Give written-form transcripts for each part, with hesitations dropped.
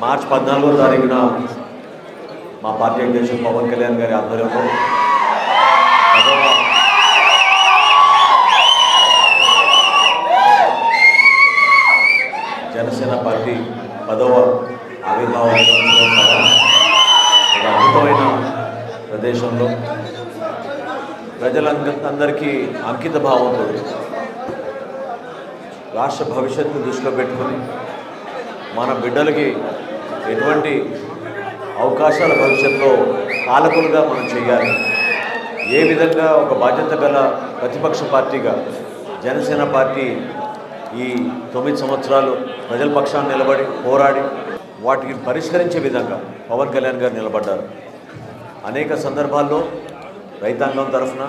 మార్చి 14వ తారీఖున మా పార్టీ అధ్యక్షుడు పవన్ కళ్యాణ్ గారి ఆధ్వర్యంలో జనసేన పార్టీ 10వ ఆవిర్భావ ఒక అద్భుతమైన ప్రదేశంలో ప్రజలందరికీ అంకిత భావంతో రాష్ట్ర భవిష్యత్తు దృష్టిలో పెట్టుకొని మన బిడ్డలకి ఎటువంటి అవకాశాల భవిష్యత్తులో పాలకులుగా మనం చేయాలి, ఏ విధంగా ఒక బాధ్యత గల ప్రతిపక్ష పార్టీగా జనసేన పార్టీ ఈ 9 సంవత్సరాలు ప్రజల పక్షాన్ని నిలబడి పోరాడి వాటిని పరిష్కరించే విధంగా పవన్ కళ్యాణ్ గారు నిలబడ్డారు. అనేక సందర్భాల్లో రైతాంగం తరఫున,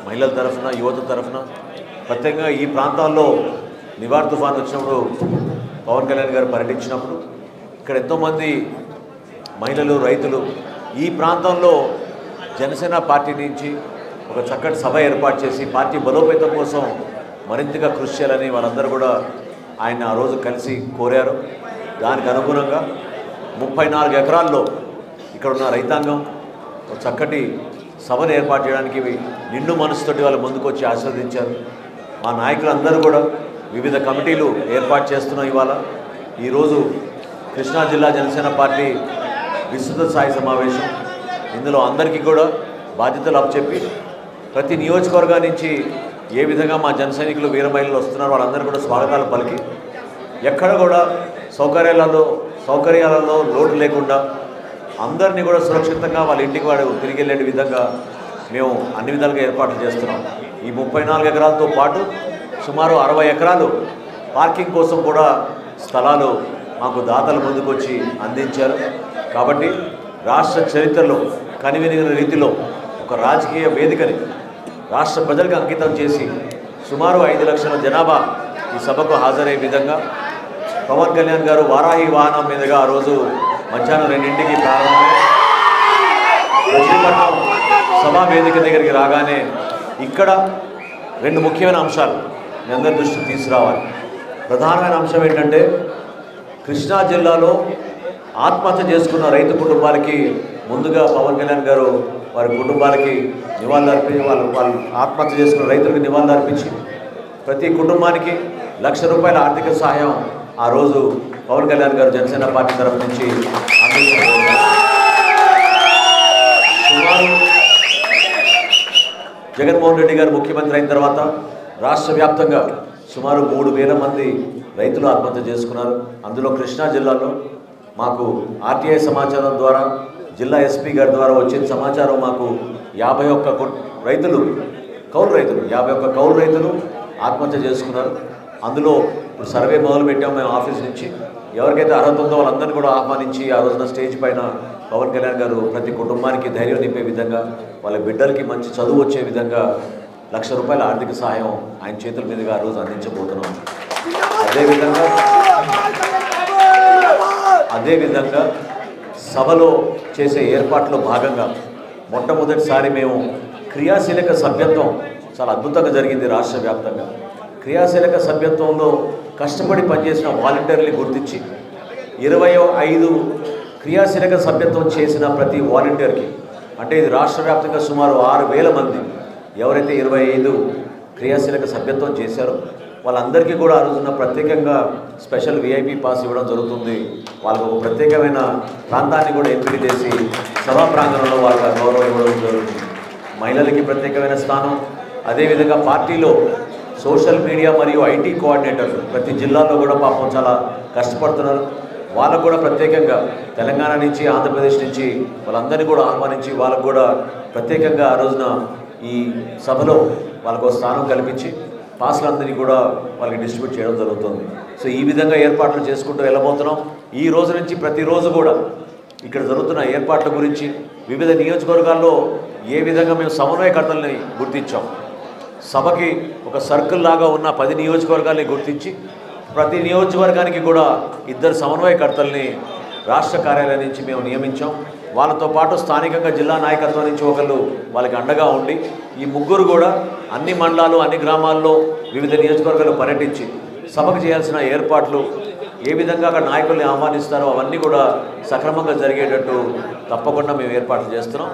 మహిళల తరఫున, యువత తరఫున ప్రత్యేకంగా ఈ ప్రాంతాల్లో నివార్ తుఫాన్ వచ్చినప్పుడు పవన్ కళ్యాణ్ గారు పర్యటించినప్పుడు ఇక్కడ ఎంతోమంది మహిళలు, రైతులు ఈ ప్రాంతంలో జనసేన పార్టీ నుంచి ఒక చక్కటి సభ ఏర్పాటు చేసి పార్టీ బలోపేతం కోసం మరింతగా కృషి చేయాలని వాళ్ళందరూ కూడా ఆయన ఆ రోజు కలిసి కోరారు. దానికి అనుగుణంగా 34 ఎకరాల్లో ఇక్కడ ఉన్న రైతాంగం ఒక చక్కటి సభను ఏర్పాటు చేయడానికి నిండు మనసుతోటి వాళ్ళు ముందుకొచ్చి ఆశీర్వదించారు. మా నాయకులందరూ కూడా వివిధ కమిటీలు ఏర్పాటు చేస్తున్నాం. ఇవాళ ఈరోజు కృష్ణా జిల్లా జనసేన పార్టీ విస్తృత స్థాయి సమావేశం, ఇందులో అందరికీ కూడా బాధ్యతలు అప్పచెప్పి ప్రతి నియోజకవర్గం నుంచి ఏ విధంగా మా జన సైనికులు వీర మహిళలు వస్తున్నారు వాళ్ళందరూ కూడా స్వాగతాలు పలికి ఎక్కడ కూడా సౌకర్యాలలో లోటు లేకుండా అందరినీ కూడా సురక్షితంగా వాళ్ళ ఇంటికి తిరిగి వెళ్ళే విధంగా మేము అన్ని విధాలుగా ఏర్పాట్లు చేస్తున్నాం. ఈ 34 ఎకరాలతో పాటు సుమారు 60 ఎకరాలు పార్కింగ్ కోసం కూడా స్థలాలు మాకు దాతలు ముందుకొచ్చి అందించారు. కాబట్టి రాష్ట్ర చరిత్రలో కనివిని రీతిలో ఒక రాజకీయ వేదికని రాష్ట్ర ప్రజలకు అంకితం చేసి సుమారు 5 లక్షల జనాభా ఈ సభకు హాజరయ్యే విధంగా పవన్ కళ్యాణ్ గారు వారాహి వాహనం మీదుగా ఆ రోజు మధ్యాహ్నం 2ంటికి ప్రారంభమై మచిలీపట్నం సభా వేదిక దగ్గరికి రాగానే ఇక్కడ 2 ముఖ్యమైన అంశాలు మీ అందరి దృష్టికి తీసుకురావాలి. ప్రధానమైన అంశం ఏంటంటే కృష్ణా జిల్లాలో ఆత్మహత్య చేసుకున్న రైతు కుటుంబాలకి ముందుగా పవన్ కళ్యాణ్ గారు వారి కుటుంబాలకి నివాళులు అర్పించి వాళ్ళు ఆత్మహత్య చేసుకున్న రైతులకు నివాళులు అర్పించి ప్రతి కుటుంబానికి ₹1,00,000 ఆర్థిక సహాయం ఆ రోజు పవన్ కళ్యాణ్ గారు జనసేన పార్టీ తరఫు నుంచి అందించారు. జగన్మోహన్ రెడ్డి గారు ముఖ్యమంత్రి అయిన తర్వాత రాష్ట్ర వ్యాప్తంగా సుమారు 3,000 మంది రైతులు ఆత్మహత్య చేసుకున్నారు. అందులో కృష్ణా జిల్లాలో మాకు ఆర్టీఐ సమాచారం ద్వారా జిల్లా ఎస్పీ గారి ద్వారా వచ్చిన సమాచారం మాకు 51 రైతులు కౌలు రైతులు ఆత్మహత్య చేసుకున్నారు. అందులో ఇప్పుడు సర్వే మొదలు పెట్టాము మేము ఆఫీస్ నుంచి. ఎవరికైతే అర్హత ఉందో వాళ్ళందరినీ కూడా ఆహ్వానించి ఆ రోజున స్టేజ్ పైన పవన్ కళ్యాణ్ గారు ప్రతి కుటుంబానికి ధైర్యం నింపే విధంగా వాళ్ళ బిడ్డలకి మంచి చదువు వచ్చే విధంగా ₹1,00,000 ఆర్థిక సహాయం ఆయన చేతుల మీదుగా ఆ రోజు అందించబోతున్నాం. అదేవిధంగా సభలో చేసే ఏర్పాట్లో భాగంగా మొట్టమొదటిసారి మేము క్రియాశీలక సభ్యత్వం చాలా అద్భుతంగా జరిగింది. రాష్ట్ర వ్యాప్తంగా క్రియాశీలక సభ్యత్వంలో కష్టపడి పనిచేసిన వాలంటీర్ని గుర్తించి 25 క్రియాశీలక సభ్యత్వం చేసిన ప్రతి వాలంటీర్కి, అంటే ఇది రాష్ట్ర వ్యాప్తంగా సుమారు 6,000 మంది ఎవరైతే 25 క్రియాశీలక సభ్యత్వం చేశారో వాళ్ళందరికీ కూడా ఆ రోజున ప్రత్యేకంగా స్పెషల్ విఐపి పాస్ ఇవ్వడం జరుగుతుంది. వాళ్ళకు ఒక ప్రత్యేకమైన ప్రాంతాన్ని కూడా ఎంపిక చేసి సభా ప్రాంగణంలో వాళ్ళకి గౌరవం ఇవ్వడం జరుగుతుంది. మహిళలకి ప్రత్యేకమైన స్థానం. అదేవిధంగా పార్టీలో సోషల్ మీడియా మరియు ఐటీ కోఆర్డినేటర్లు ప్రతి జిల్లాలో కూడా పాపం చాలా కష్టపడుతున్నారు. వాళ్ళకు కూడా ప్రత్యేకంగా తెలంగాణ నుంచి, ఆంధ్రప్రదేశ్ నుంచి వాళ్ళందరినీ కూడా ఆహ్వానించి వాళ్ళకు కూడా ప్రత్యేకంగా ఆ రోజున ఈ సభలో వాళ్ళకు స్థానం కల్పించి పాస్లందరినీ కూడా వాళ్ళకి డిస్ట్రిబ్యూట్ చేయడం జరుగుతుంది. సో ఈ విధంగా ఏర్పాట్లు చేసుకుంటూ వెళ్ళబోతున్నాం. ఈ రోజు నుంచి ప్రతిరోజు కూడా ఇక్కడ జరుగుతున్న ఏర్పాట్ల గురించి వివిధ నియోజకవర్గాల్లో ఏ విధంగా మేము సమన్వయకర్తల్ని గుర్తించాం. సభకి ఒక సర్కిల్ లాగా ఉన్న 10 నియోజకవర్గాల్ని గుర్తించి ప్రతి నియోజకవర్గానికి కూడా 2 సమన్వయకర్తల్ని రాష్ట్ర కార్యాలయం నుంచి మేము నియమించాం. వాళ్ళతో పాటు స్థానికంగా జిల్లా నాయకత్వం నుంచి ఒకళ్ళు వాళ్ళకి అండగా ఉండి ఈ ముగ్గురు కూడా అన్ని మండలాలు అన్ని గ్రామాల్లో వివిధ నియోజకవర్గాలు పర్యటించి సభకు చేయాల్సిన ఏర్పాట్లు ఏ విధంగా అక్కడ నాయకుల్ని ఆహ్వానిస్తారో అవన్నీ కూడా సక్రమంగా జరిగేటట్టు తప్పకుండా మేము ఏర్పాట్లు చేస్తున్నాం.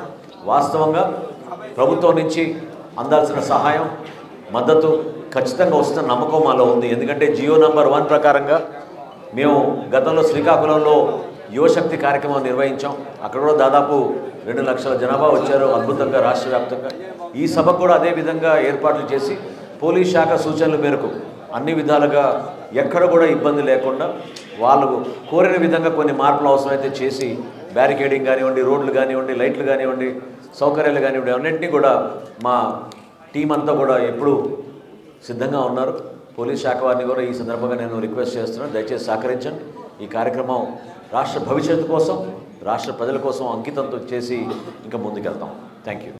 వాస్తవంగా ప్రభుత్వం నుంచి అందాల్సిన సహాయం మద్దతు ఖచ్చితంగా వస్తున్న నమ్మకం మాలో ఉంది. ఎందుకంటే జియో నంబర్ 1 ప్రకారంగా మేము గతంలో శ్రీకాకుళంలో యువశక్తి కార్యక్రమం నిర్వహించాం. అక్కడ కూడా దాదాపు 2 లక్షల జనాభా వచ్చారు అద్భుతంగా రాష్ట్ర వ్యాప్తంగా. ఈ సభకు కూడా అదే విధంగా ఏర్పాట్లు చేసి పోలీస్ శాఖ సూచనల మేరకు అన్ని విధాలుగా ఎక్కడ కూడా ఇబ్బంది లేకుండా వాళ్ళు కోరిన విధంగా కొన్ని మార్పులు అవసరమైతే చేసి బ్యారికేడింగ్ కానివ్వండి, రోడ్లు కానివ్వండి, లైట్లు కానివ్వండి, సౌకర్యాలు కానివ్వండి, అన్నింటినీ కూడా మా టీం అంతా కూడా ఎప్పుడూ సిద్ధంగా ఉన్నారు. పోలీస్ శాఖ వారిని కూడా ఈ సందర్భంగా నేను రిక్వెస్ట్ చేస్తున్నాను, దయచేసి సహకరించండి. ఈ కార్యక్రమం రాష్ట్ర భవిష్యత్తు కోసం, రాష్ట్ర ప్రజల కోసం అంకితంతో చేసి ఇంకా ముందుకెళ్తాం. Thank you.